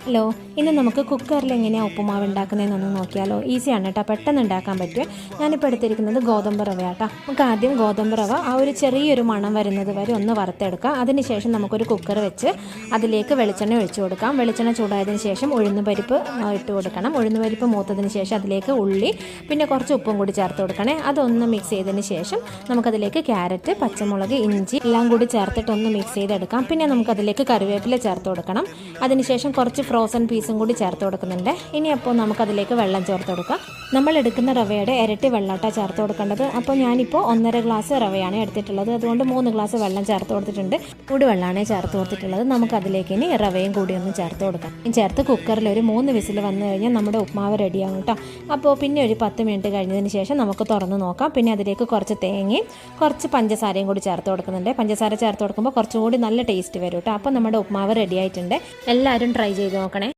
Hello, ഇന്ന് നമുക്ക് കുക്കറിൽ എങ്ങനെയാണ് ഉപ്പുമാവ് ഉണ്ടാക്കുന്നതെന്നൊന്ന് നോക്കിയാലോ. ഈസിയാണ് കേട്ടോ, പെട്ടെന്ന് ഉണ്ടാക്കാൻ പറ്റും. ഞാനിപ്പോൾ എടുത്തിരിക്കുന്നത് ഗോതമ്പ് റവ കേട്ടോ. നമുക്ക് ആദ്യം ഗോതമ്പ് റവ ആ ഒരു ചെറിയൊരു മണം വരുന്നത് വരെ ഒന്ന് വറുത്തെടുക്കാം. അതിനുശേഷം നമുക്കൊരു കുക്കർ വെച്ച് അതിലേക്ക് വെളിച്ചെണ്ണ ഒഴിച്ചു കൊടുക്കാം. വെളിച്ചെണ്ണ ചൂടായതിന് ശേഷം ഉഴുന്നുപരിപ്പ് ഇട്ട് കൊടുക്കണം. ഉഴുന്നുപരിപ്പ് മൂത്തതിന് ശേഷം അതിലേക്ക് ഉള്ളി, പിന്നെ കുറച്ച് ഉപ്പും കൂടി ചേർത്ത് കൊടുക്കണേ. അതൊന്ന് മിക്സ് ചെയ്തതിന് ശേഷം നമുക്കതിലേക്ക് ക്യാരറ്റ്, പച്ചമുളക്, ഇഞ്ചി എല്ലാം കൂടി ചേർത്തിട്ട് ഒന്ന് മിക്സ് ചെയ്തെടുക്കാം. പിന്നെ നമുക്കതിലേക്ക് കറിവേപ്പില ചേർത്ത് കൊടുക്കണം. അതിനുശേഷം കുറച്ച് ഫ്രോസൺ പീസും കൂടി ചേർത്ത് കൊടുക്കുന്നുണ്ട്. ഇനി അപ്പോൾ നമുക്കതിലേക്ക് വെള്ളം ചേർത്ത് കൊടുക്കാം. നമ്മൾ എടുക്കുന്ന റവയുടെ ഇരട്ടി വെള്ളാട്ടാണ് ചേർത്ത് കൊടുക്കേണ്ടത്. അപ്പോൾ ഞാനിപ്പോൾ 1.5 ഗ്ലാസ് റവയാണ് എടുത്തിട്ടുള്ളത്. അതുകൊണ്ട് 3 ഗ്ലാസ് വെള്ളം ചേർത്ത് കൊടുത്തിട്ടുണ്ട്. വെള്ളമാണ് ചേർത്ത് കൊടുത്തിട്ടുള്ളത്. നമുക്കതിലേക്ക് ഇനി റവയും കൂടി ഒന്ന് ചേർത്ത് കൊടുക്കാം. ചേർത്ത് കുക്കറിൽ ഒരു 3 വിസിൽ വന്നു കഴിഞ്ഞാൽ നമ്മുടെ ഉപ്മാവ് റെഡിയാകും കേട്ടോ. അപ്പോൾ പിന്നെ ഒരു 10 മിനിറ്റ് കഴിഞ്ഞതിന് ശേഷം നമുക്ക് തുറന്ന് നോക്കാം. പിന്നെ അതിലേക്ക് കുറച്ച് തേങ്ങയും കുറച്ച് പഞ്ചസാരയും കൂടി ചേർത്ത് കൊടുക്കുന്നുണ്ട്. പഞ്ചസാര ചേർത്ത് കൊടുക്കുമ്പോൾ കുറച്ചുകൂടി നല്ല ടേസ്റ്റ് വരും കേട്ടോ. അപ്പോൾ നമ്മുടെ ഉപ്മാവ് റെഡി ആയിട്ടുണ്ട്. എല്ലാവരും ട്രൈ ചെയ്ത് നോക്കണേ.